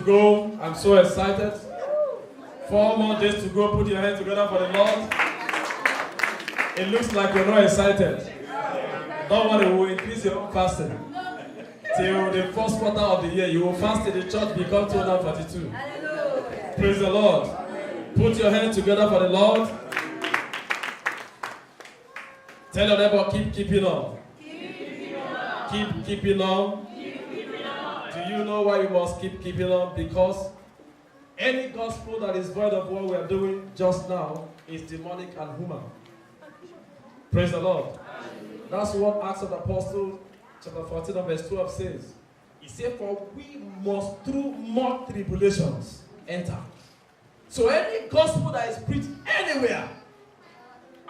go. I'm so excited. 4 more days to go. Put your hands together for the Lord. It looks like you're not excited. Don't worry, we will increase your own fasting. Till the first quarter of the year, you will fast till the church become 242. Praise the Lord. Put your hands together for the Lord. Tell your neighbor, keep keeping on. Keep keeping on. Do you know why you must keep keeping on? Because any gospel that is void of what we are doing just now is demonic and human. Praise the Lord. That's what Acts of the Apostles, chapter 14 and verse 12 says. He said, for we must through more tribulations enter. So any gospel that is preached anywhere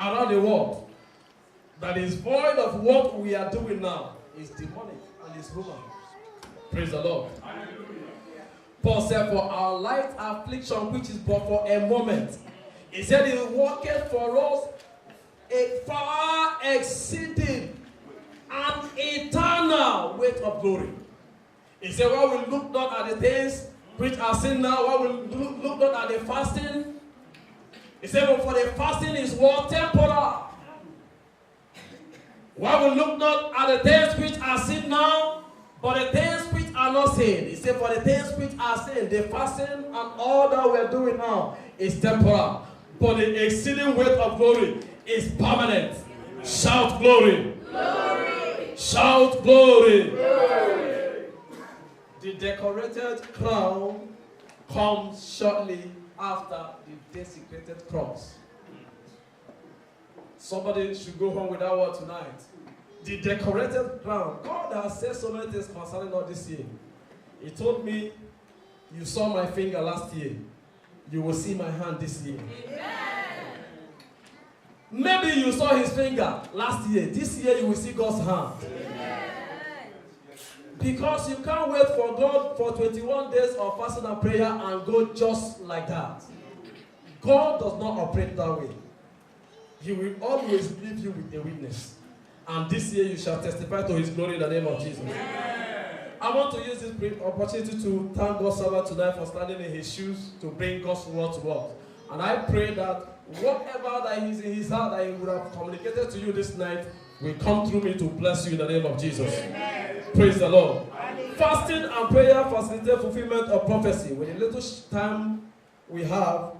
around the world that is void of what we are doing now is demonic and is human. Praise the Lord. Paul said, for our light affliction, which is but for a moment, he said, he worketh for us a far exceeding and eternal weight of glory. He said, while we look not at the things which are seen now, while we look not at the fasting, he said, but for the fasting is what? Temporal. While we look not at the things which are seen now, but the things which are not seen. He said, for the things which are seen, the fasting and all that we're doing now is temporal. But the exceeding weight of glory is permanent. Shout glory. Glory. Shout glory. Glory. The decorated crown comes shortly after the desecrated cross. Somebody should go home with that word tonight. The decorated crown. God has said so many things concerning all this year. He told me, you saw my finger last year. You will see my hand this year. Amen. Maybe you saw his finger last year. This year you will see God's hand. Amen. Because you can't wait for God for 21 days of fasting and prayer and go just like that. God does not operate that way. He will always leave you with a witness. And this year you shall testify to his glory in the name of Jesus. Amen. I want to use this opportunity to thank God's servant tonight for standing in his shoes to bring God's word to us. And I pray that whatever that is in his heart that he would have communicated to you this night will come through me to bless you in the name of Jesus. Amen. Praise the Lord. Amen. Fasting and prayer facilitate fulfillment of prophecy. With the little time we have,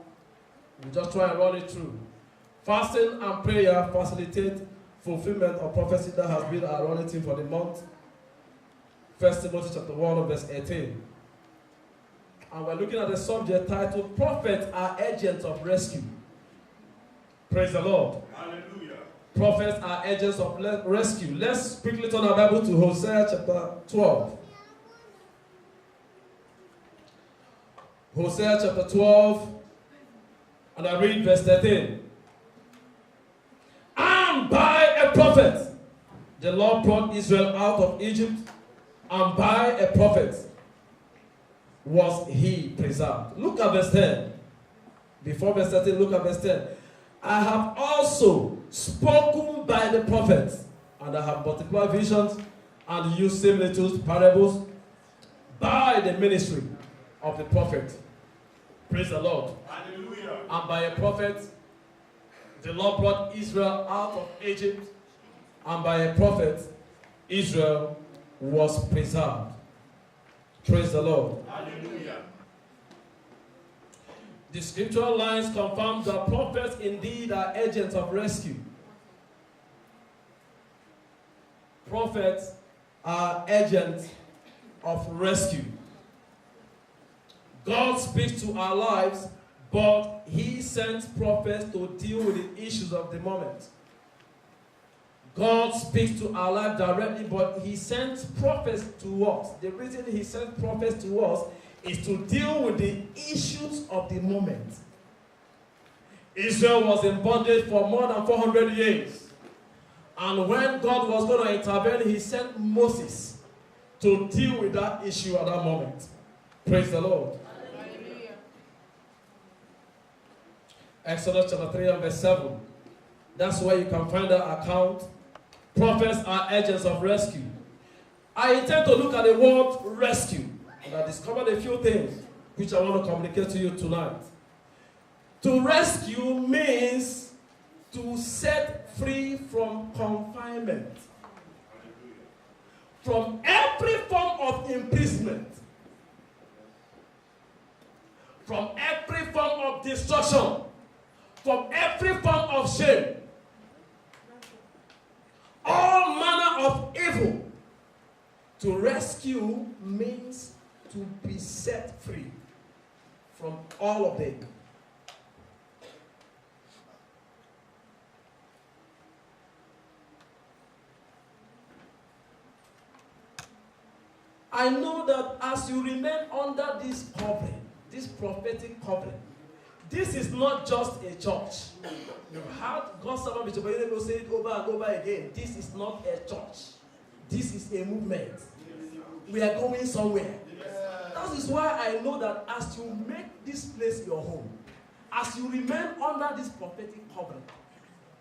we just try and run it through. Fasting and prayer facilitate fulfillment of prophecy. That has been our running theme for the month. 1 Timothy chapter 1 verse 18. And we're looking at the subject titled, Prophets are Agents of Rescue. Praise the Lord. Hallelujah. Prophets are agents of rescue. Let's quickly turn our Bible to Hosea chapter 12. Hosea chapter 12. And I read verse 13. And by a prophet, the Lord brought Israel out of Egypt, and by a prophet was he preserved. Look at verse 10. Before verse 13, look at verse 10. I have also spoken by the prophets, and I have multiplied visions, and used similitudes, parables, by the ministry of the prophet. Praise the Lord. Hallelujah. And by a prophet, the Lord brought Israel out of Egypt, and by a prophet, Israel was preserved. Praise the Lord. Hallelujah. The scriptural lines confirm that prophets indeed are agents of rescue. Prophets are agents of rescue. God speaks to our lives, but he sends prophets to deal with the issues of the moment. God speaks to our life directly, but he sends prophets to us. The reason he sends prophets to us is to deal with the issues of the moment. Israel was in bondage for more than 400 years. And when God was going to intervene, he sent Moses to deal with that issue at that moment. Praise the Lord. Hallelujah. Exodus chapter 3 and verse 7. That's where you can find that account. Prophets are agents of rescue. I intend to look at the word rescue. And I discovered a few things which I want to communicate to you tonight. To rescue means to set free from confinement, from every form of imprisonment, from every form of destruction, from every form of shame, all manner of evil. To rescue means to be set free from all of them. I know that as you remain under this covering, this prophetic covering, this is not just a church. You've heard God's servant Bishop Oyedepo say it over and over again. This is not a church. This is a movement. We are going somewhere. That is why I know that as you make this place your home, as you remain under this prophetic covering,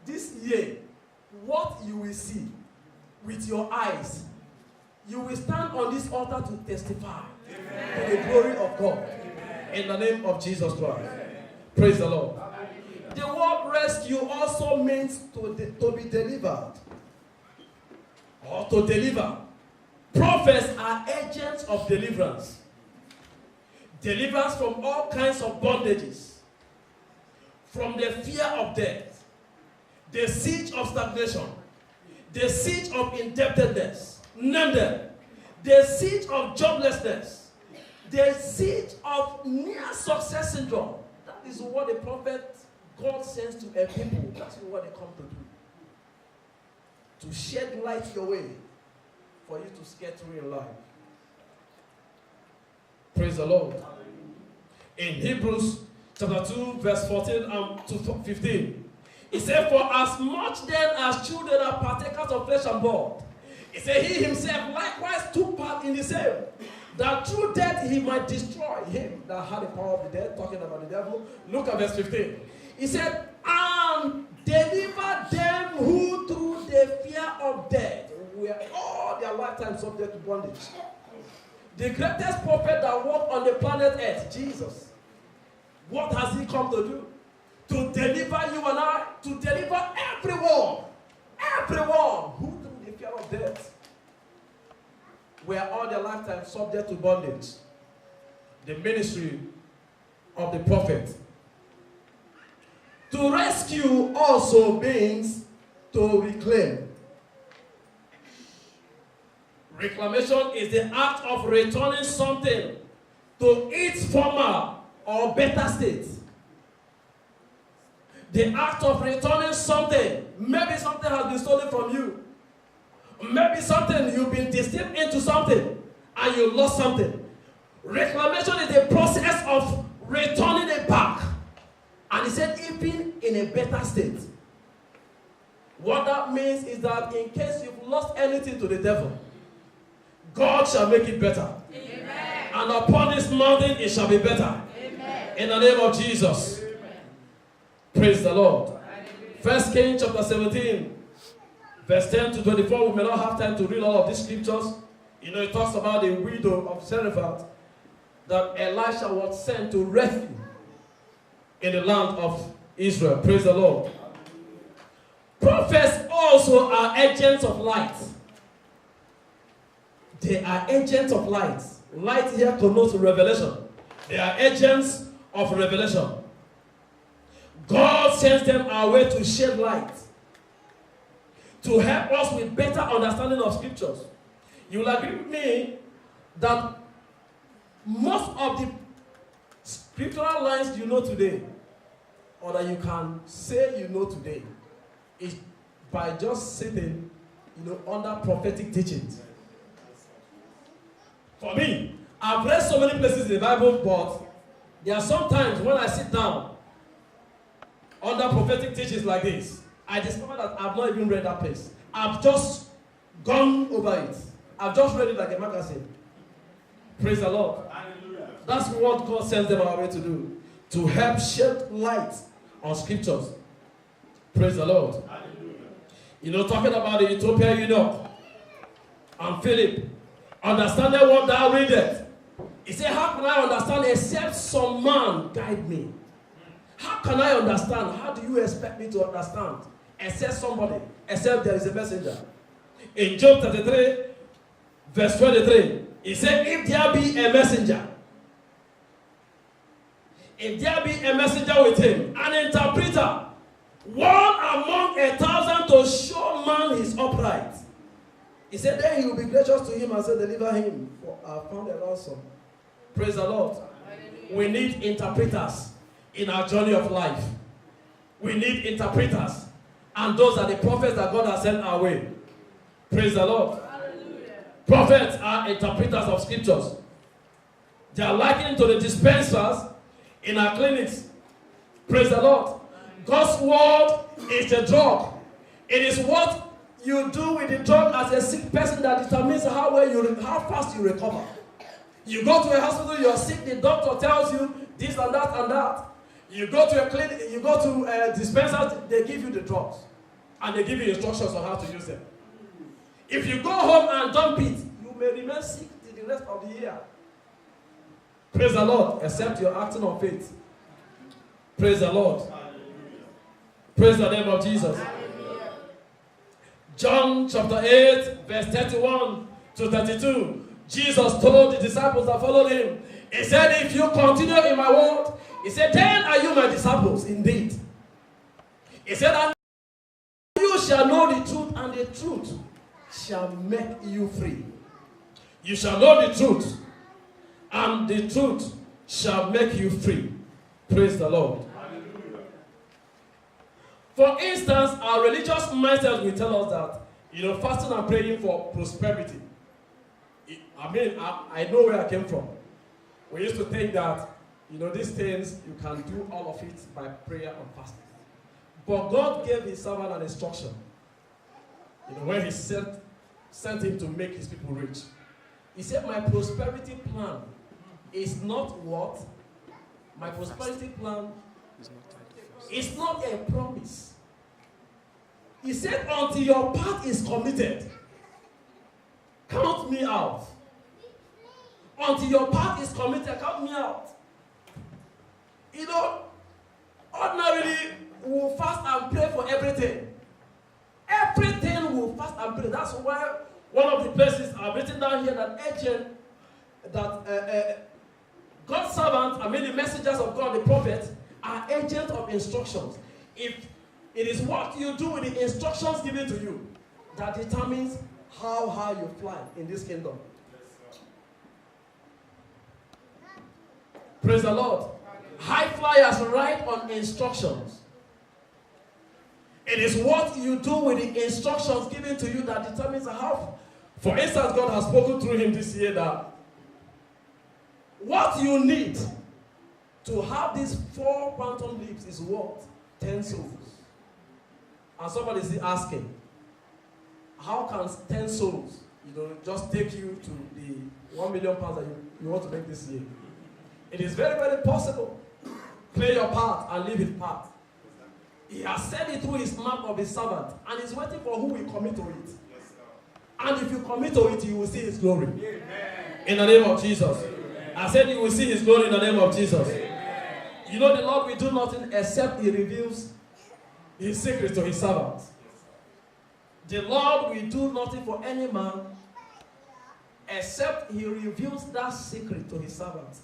this year, what you will see with your eyes, you will stand on this altar to testify to the glory of God. In the name of Jesus Christ. Praise the Lord. The word rescue also means to be delivered or to deliver. Prophets are agents of deliverance. Deliverance from all kinds of bondages, from the fear of death, the siege of stagnation, the siege of indebtedness, name them, the siege of joblessness, the siege of near success syndrome. That is what the prophet God sends to a people. That's what they come to do. To shed light your way for you to get through in life. Praise the Lord. In Hebrews chapter 2, verse 14 to 15, it said, for as much then as children are partakers of flesh and blood, he said, he himself likewise took part in the same, that through death he might destroy him that had the power of the dead, talking about the devil. Look at verse 15. He said, and deliver them who through the fear of death were all their lifetime subject to bondage. The greatest prophet that walked on the planet Earth, Jesus, what has he come to do? To deliver you and I, to deliver everyone who through the fear of death were all their lifetime subject to bondage. The ministry of the prophet. To rescue also means to reclaim. Reclamation is the act of returning something to its former or better state. The act of returning something. Maybe something has been stolen from you. Maybe something, you've been deceived into something and you lost something. Reclamation is the process of returning it back. And he said, even in a better state. What that means is that in case you've lost anything to the devil, God shall make it better. Amen. And upon this mountain it shall be better. Amen. In the name of Jesus. Amen. Praise the Lord. 1 Kings chapter 17, verse 10 to 24. We may not have time to read all of these scriptures. You know, it talks about the widow of Zarephath that Elisha was sent to rescue in the land of Israel. Praise the Lord. Prophets also are agents of light. They are agents of light. Light here connotes revelation. They are agents of revelation. God sends them our way to shed light, to help us with better understanding of scriptures. You will agree with me that most of the scriptural lines you know today, or that you can say you know today, is by just sitting, under prophetic teachings. For me, I've read so many places in the Bible, but there are some times when I sit down under prophetic teachings like this, I discover that I've not even read that place. I've just gone over it. I've just read it like a magazine. Praise the Lord. Hallelujah. That's what God sends them our way to do. To help shed light on scriptures. Praise the Lord. Hallelujah. Talking about the Ethiopian eunuch and Philip. Understanding what thou readest, He said, how can I understand except some man guide me? How can I understand? How do you expect me to understand? Except somebody, except there is a messenger. In Job 33, verse 23, he said, if there be a messenger, if there be a messenger with him, an interpreter, one among 1,000 to show man his upright. He said, then he will be gracious to him and say, deliver him, for I have found a ransom. Praise the Lord. We need interpreters in our journey of life. We need interpreters. And those are the prophets that God has sent our way. Praise the Lord. Hallelujah. Prophets are interpreters of scriptures. They are likened to the dispensers in our clinics. Praise the Lord. God's word is the drug. It is what you do with the drug as a sick person that determines how fast you recover. You go to a hospital, you are sick, the doctor tells you this and that and that. You go to a clinic, you go to a dispenser, they give you the drugs. And they give you instructions on how to use them. If you go home and dump it, you may remain sick till the rest of the year. Praise the Lord, except you're acting on faith. Praise the Lord. Praise the name of Jesus. John chapter 8, verse 31 to 32. Jesus told the disciples that followed him, he said, if you continue in my word, he said, then are you my disciples indeed. He said, and you shall know the truth, and the truth shall make you free. You shall know the truth, and the truth shall make you free. Praise the Lord. Hallelujah. For instance, our religious mindset will tell us that, fasting and praying for prosperity. I know where I came from. We used to think that, these things, you can do all of it by prayer and fasting. But God gave his servant an instruction. When he sent him to make his people rich. He said, my prosperity plan is not what? My prosperity plan is not a promise. He said, until your part is committed, count me out. Until your part is committed, count me out. Ordinarily, we will fast and pray for everything. Everything will fast and pray. That's why one of the places I've written down here that God's servants, the messengers of God, the prophets, are agents of instructions. If it is what you do with the instructions given to you that determines how high you fly in this kingdom. Praise the Lord. High flyers ride on instructions. It is what you do with the instructions given to you that determines how. For instance, God has spoken through him this year that what you need to have these 4 quantum leaps is what? 10 souls. And somebody is asking, how can 10 souls, just take you to the 1 million pounds that you want to make this year? It is very, very possible. Play your part and leave his part. He has said it through his mouth of his servant, and he's waiting for who will commit to it. And if you commit to it, you will see his glory. Amen. In the name of Jesus. Amen. I said you will see his glory in the name of Jesus. Amen. The Lord will do nothing except he reveals his secret to his servants. The Lord will do nothing for any man except he reveals that secret to his servants.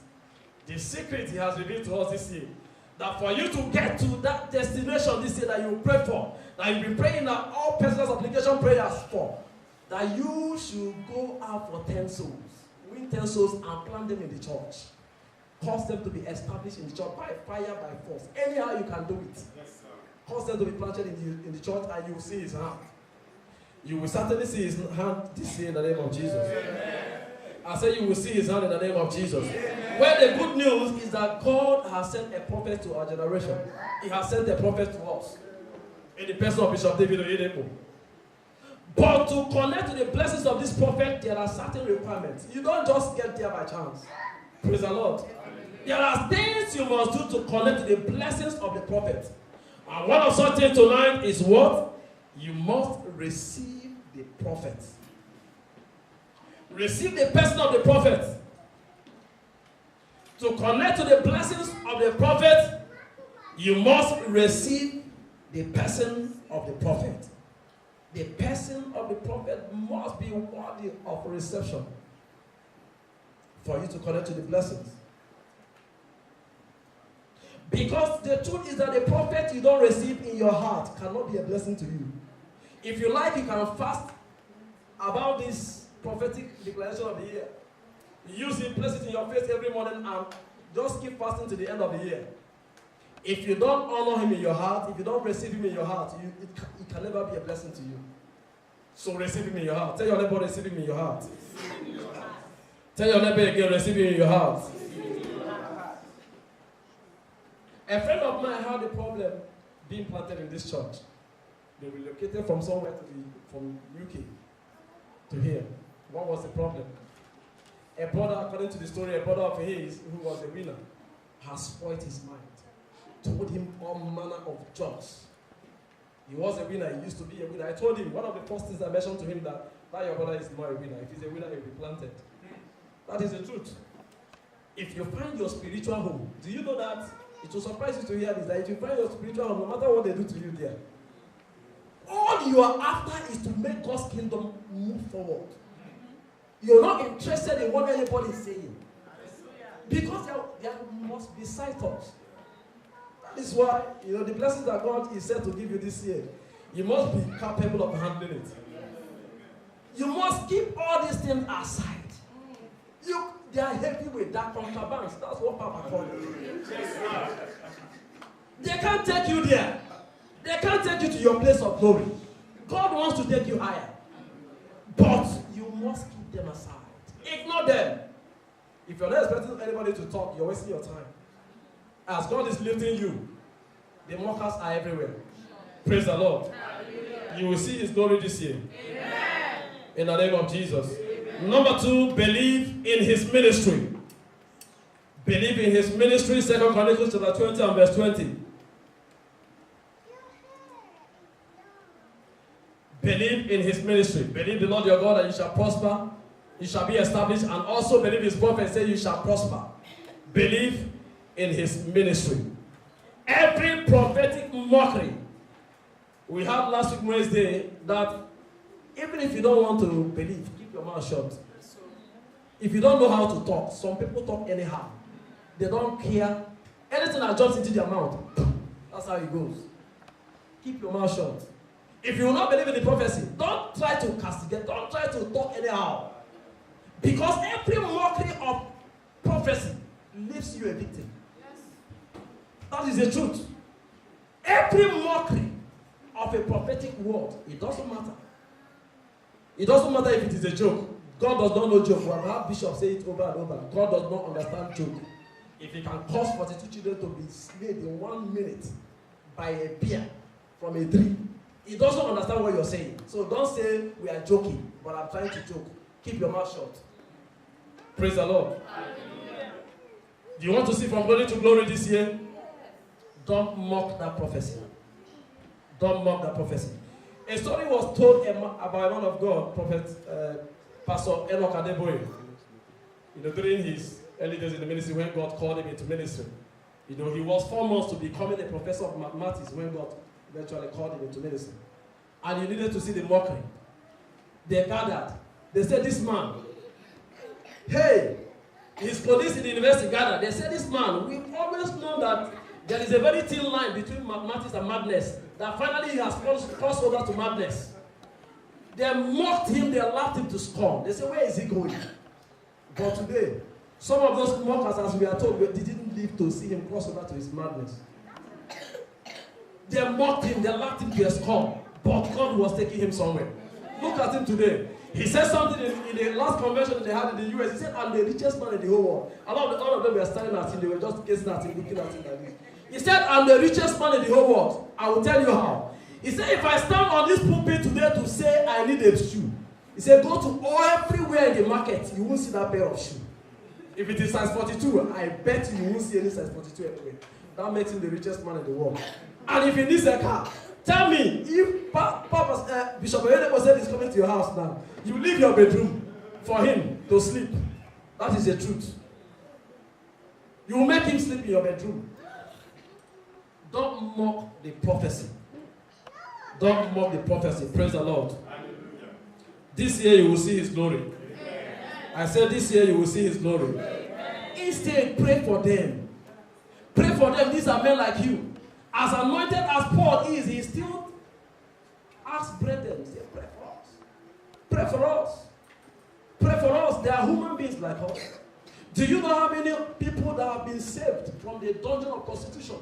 The secret he has revealed to us this year, that for you to get to that destination this year that you pray for, that you've been praying that all personal application prayers for, that you should go out for 10 souls, win 10 souls and plant them in the church. Cause them to be established in the church by fire, by force. Anyhow you can do it. Yes, cause them to be planted in the church, and you will see his hand. You will certainly see his hand this year in the name of Jesus. Amen. I say you will see his hand in the name of Jesus. Amen. Well, the good news is that God has sent a prophet to our generation. He has sent a prophet to us. In the person of Bishop David Oyedepo. But to connect to the blessings of this prophet, there are certain requirements. You don't just get there by chance. Praise the Lord. There are things you must do to connect to the blessings of the prophet. And one of such things tonight is what? You must receive the prophet. Receive the person of the prophet. To connect to the blessings of the prophet, you must receive the person of the prophet. The person of the prophet must be worthy of reception for you to connect to the blessings. Because the truth is that the prophet you don't receive in your heart cannot be a blessing to you. If you like, you can fast about this prophetic declaration of the year. Use it, place it in your face every morning, and just keep fasting to the end of the year. If you don't honor him in your heart, if you don't receive him in your heart, it can never be a blessing to you. So receive him in your heart. Tell your neighbor, receive him in your heart. Tell your neighbor again, receive him in your heart. A friend of mine had a problem being planted in this church. They relocated from somewhere from UK to here. What was the problem? A brother, according to the story, a brother of his who was a winner has spoiled his mind. Told him all manner of jokes. He was a winner, he used to be a winner. I told him, one of the first things I mentioned to him that your brother is not a winner. If he's a winner, he'll be planted. That is the truth. If you find your spiritual home, do you know that it will surprise you to hear this, that if you find your spiritual home, no matter what they do to you there, all you are after is to make God's kingdom move forward. You're not interested in what anybody is saying. Because there must be side talks. That is why, the blessings that God is said to give you this year, you must be capable of handling it. You must keep all these things aside. They are heavy with that contrabands. That's what Papa called it. They can't take you there. They can't take you to your place of glory. God wants to take you higher. But you must keep them aside. Ignore them. If you're not expecting anybody to talk, you're wasting your time. As God is lifting you, the mockers are everywhere. Praise the Lord. Hallelujah. You will see his glory this year. Amen. In the name of Jesus. Amen. Number 2, believe in his ministry. Believe in his ministry. 2 Chronicles chapter 20 and verse 20. Believe in his ministry. Believe the Lord your God and you shall prosper. You shall be established. And also believe his prophet say you shall prosper. Believe in his ministry. Every prophetic mockery. We had last week Wednesday that even if you don't want to believe, keep your mouth shut. If you don't know how to talk, some people talk anyhow. They don't care. Anything that jumps into their mouth, that's how it goes. Keep your mouth shut. If you will not believe in the prophecy, don't try to castigate, don't try to talk anyhow. Because every mockery of prophecy leaves you a victim. Yes. That is the truth. Every mockery of a prophetic word, it doesn't matter. It doesn't matter if it is a joke. God does not know joke. We have had bishops say it over and over. God does not understand joke. If he can cause 42 children to be slain in 1 minute by a bear from a tree, he doesn't understand what you're saying. So don't say we are joking, but I'm trying to joke. Keep your mouth shut. Praise the Lord. Hallelujah. Do you want to see from glory to glory this year? Don't mock that prophecy. Don't mock that prophecy. A story was told about a man of God, Prophet Pastor Enoch Adeboye. During his early days in the ministry, when God called him into ministry, he was 4 months to becoming a professor of mathematics when God eventually called him into ministry. And you needed to see the mockery. They gathered. They said, this man, hey, his colleagues in the university gathered. They said, this man, we've always known that there is a very thin line between mathematics and madness. That finally he has crossed over to madness. They mocked him, they laughed him to scorn. They said, where is he going? But today, some of those mockers, as we are told, they didn't live to see him cross over to his madness. They mocked him, they laughed him to a scorn. But God was taking him somewhere. Look at him today. He said something in the last convention they had in the US. He said, I'm the richest man in the whole world. All of them were staring at him. They were just gazing at him, looking at him like this. He said, I'm the richest man in the whole world. I will tell you how. He said, if I stand on this pulpit today to say I need a shoe, he said, go to everywhere in the market, you won't see that pair of shoes. If it is size 42, I bet you won't see any size 42 anywhere. That makes him the richest man in the world. And if he needs a car, tell me, if Bishop Oyedepo said he's coming to your house now, you leave your bedroom for him to sleep. That is the truth. You will make him sleep in your bedroom. Don't mock the prophecy. Don't mock the prophecy. Praise the Lord. This year you will see his glory. I said this year you will see his glory. Instead, pray for them. Pray for them. These are men like you. As anointed as Paul is, he still asks brethren, say, pray for us. Pray for us. Pray for us. They are human beings like us. Do you know how many people that have been saved from the dungeon of prostitution?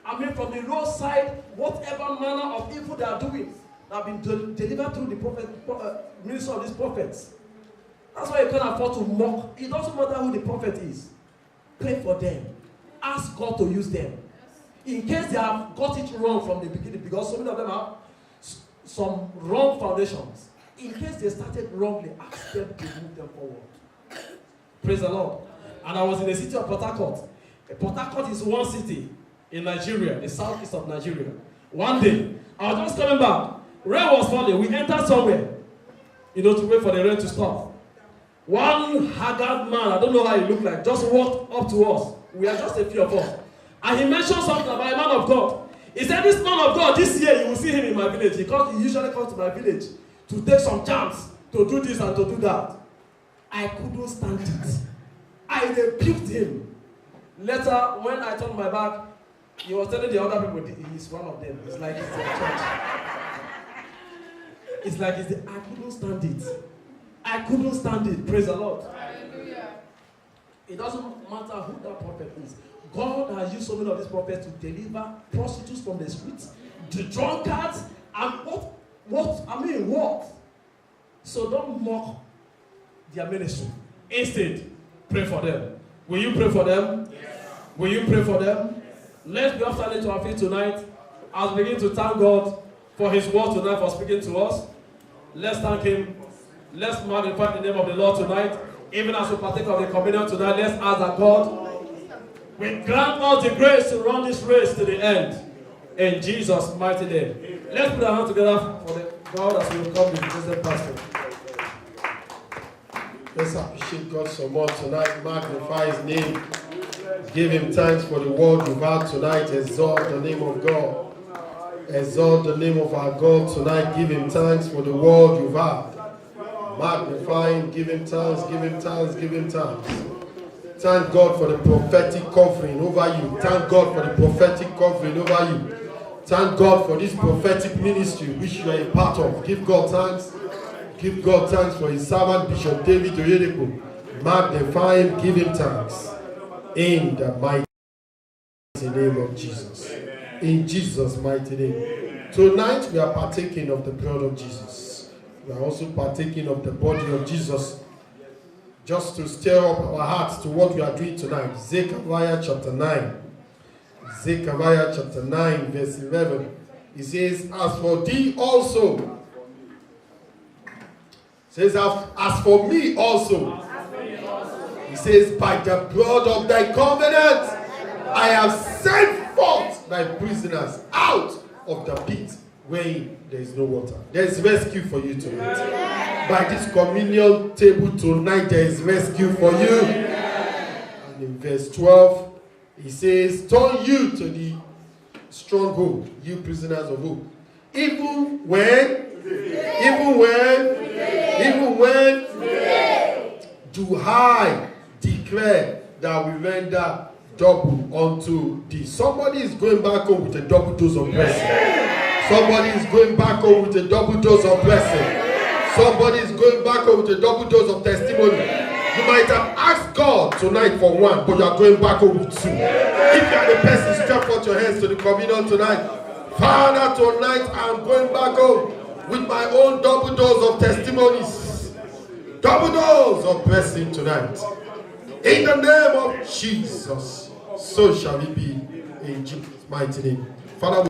I mean, from the roadside, whatever manner of evil they are doing, that have been delivered through the ministry of these prophets. That's why you can't afford to mock. It doesn't matter who the prophet is. Pray for them. Ask God to use them. In case they have got it wrong from the beginning, because so many of them have some wrong foundations. In case they started wrongly, ask them to move them forward. Praise the Lord. And I was in the city of Port Harcourt. Port Harcourt is one city in Nigeria, the southeast of Nigeria. One day, I was just coming back. Rain was falling. We entered somewhere, to wait for the rain to stop. One haggard man, I don't know how he looked like, just walked up to us. We are just a few of us. And he mentioned something about a man of God. He said, this man of God, this year you will see him in my village. He usually comes to my village to take some chance, to do this and to do that. I couldn't stand it. I rebuked him. Later, when I turned my back, he was telling the other people, he's one of them. It's like it's their church. It's like I couldn't stand it. I couldn't stand it. Praise the Lord. Hallelujah. It doesn't matter who that prophet is. God has used so many of these prophets to deliver prostitutes from the streets, the drunkards, and what? So don't mock their ministry. Instead, pray for them. Will you pray for them? Yes. Will you pray for them? Yes. Let's be standing to our feet tonight as we begin to thank God for his word tonight, for speaking to us. Let's thank him. Let's magnify the name of the Lord tonight. Even as we partake of the communion tonight, let's ask that God will grant us the grace to run this race to the end. In Jesus' mighty name. Let's put our hands together for the God as we will come with the present pastor. Let's appreciate God so much tonight. Magnify his name. Give him thanks for the word you've had tonight. Exalt the name of God. Exalt the name of our God tonight. Give him thanks for the word you've had. Magnify him. Give him thanks. Give him thanks. Give him thanks. Thank God for the prophetic covering over you. Thank God for the prophetic covering over you. Thank God for this prophetic ministry which you are a part of. Give God thanks. Give God thanks for his servant Bishop David Oyedepo. Magnify him. Give him thanks. In the mighty name of Jesus. In Jesus' mighty name. Tonight we are partaking of the blood of Jesus. We are also partaking of the body of Jesus. Just to stir up our hearts to what we are doing tonight. Zechariah chapter 9. Zechariah chapter 9 verse 11. It says, as for thee also. It says, as for me also. It says, by the blood of thy covenant, I have sent forth thy prisoners out of the pit wherein there is no water. There is rescue for you tonight. By this communion table tonight, there is rescue for you. And in verse 12, he says, turn you to the stronghold, you prisoners of hope. Even when do I declare that we render double unto thee. Somebody is going back home with a double dose of blessing. Somebody is going back home with a double dose of blessing. Somebody is going back home with a double dose of testimony. You might have asked God tonight for one, but you are going back home with two. If you are the person, stretch out your hands to the communion tonight. Father, tonight I am going back home with my own double dose of testimonies. Double dose of blessing tonight. In the name of Jesus, so shall it be in Jesus' mighty name. Father,